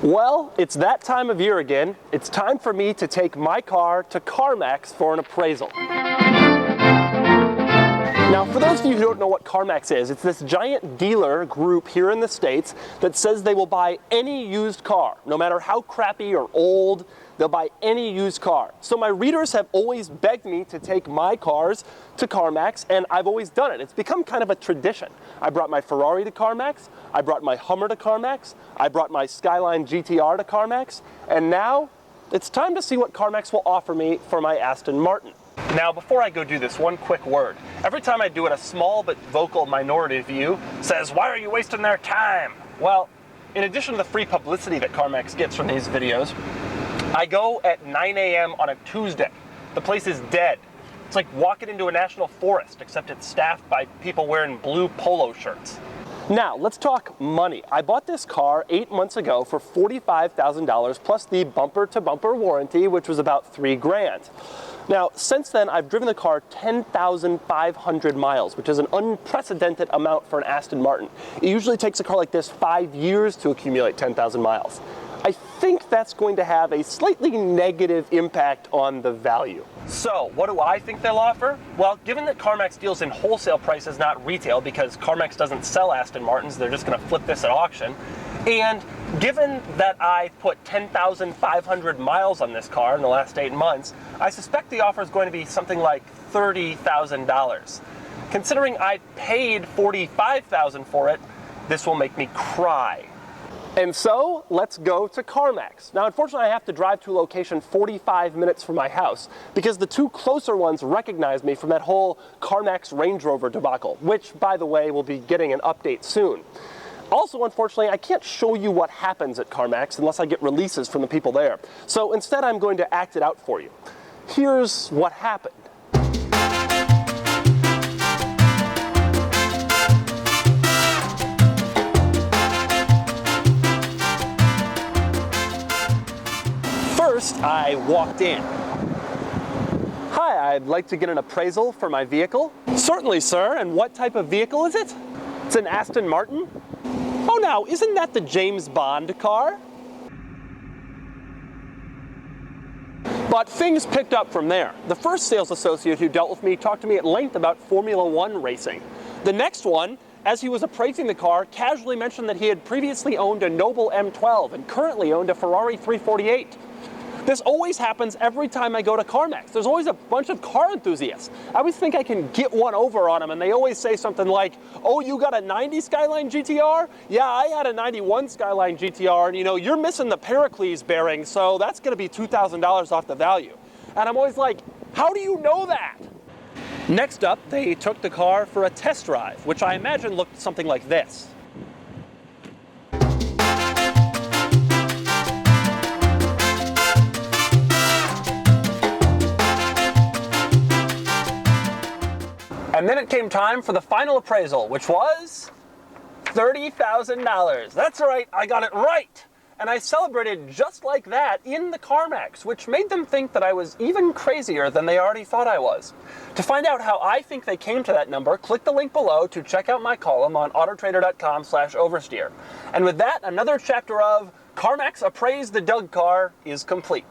Well, it's that time of year again. It's time for me to take my car to CarMax for an appraisal. Now, for those of you who don't know what CarMax is, it's this giant dealer group here in the States that says they will buy any used car, no matter how crappy or old. They'll buy any used car. So my readers have always begged me to take my cars to CarMax, and I've always done it. It's become kind of a tradition. I brought my Ferrari to CarMax, I brought my Hummer to CarMax, I brought my Skyline GTR to CarMax, and now it's time to see what CarMax will offer me for my Aston Martin. Now, before I go do this, one quick word. Every time I do it, a small but vocal minority of you says, "Why are you wasting their time?" Well, in addition to the free publicity that CarMax gets from these videos, I go at 9 a.m. on a Tuesday. The place is dead. It's like walking into a national forest, except it's staffed by people wearing blue polo shirts. Now, let's talk money. I bought this car 8 months ago for $45,000 plus the bumper-to-bumper warranty, which was about $3,000. Now, since then, I've driven the car 10,500 miles, which is an unprecedented amount for an Aston Martin. It usually takes a car like this 5 years to accumulate 10,000 miles. I think that's going to have a slightly negative impact on the value. So, what do I think they'll offer? Well, given that CarMax deals in wholesale prices, not retail, because CarMax doesn't sell Aston Martins, they're just going to flip this at auction. And given that I put 10,500 miles on this car in the last 8 months, I suspect the offer is going to be something like $30,000. Considering I paid $45,000 for it, this will make me cry. And so, let's go to CarMax. Now, unfortunately, I have to drive to a location 45 minutes from my house because the two closer ones recognize me from that whole CarMax Range Rover debacle, which, by the way, will be getting an update soon. Also, unfortunately, I can't show you what happens at CarMax unless I get releases from the people there. So instead, I'm going to act it out for you. Here's what happened. First, I walked in. Hi, I'd like to get an appraisal for my vehicle. Certainly, sir. And what type of vehicle is it? It's an Aston Martin. Oh, now, isn't that the James Bond car? But things picked up from there. The first sales associate who dealt with me talked to me at length about Formula One racing. The next one, as he was appraising the car, casually mentioned that he had previously owned a Noble M12 and currently owned a Ferrari 348. This always happens every time I go to CarMax. There's always a bunch of car enthusiasts. I always think I can get one over on them, and they always say something like, "Oh, you got a 90 Skyline GTR? Yeah, I had a 91 Skyline GTR, and you know, you're missing the Pericles bearing, so that's gonna be $2,000 off the value." And I'm always like, how do you know that? Next up, they took the car for a test drive, which I imagine looked something like this. And then it came time for the final appraisal, which was $30,000. That's right, I got it right. And I celebrated just like that in the CarMax, which made them think that I was even crazier than they already thought I was. To find out how I think they came to that number, click the link below to check out my column on autotrader.com/oversteer. And with that, another chapter of CarMax Appraise the Doug Car is complete.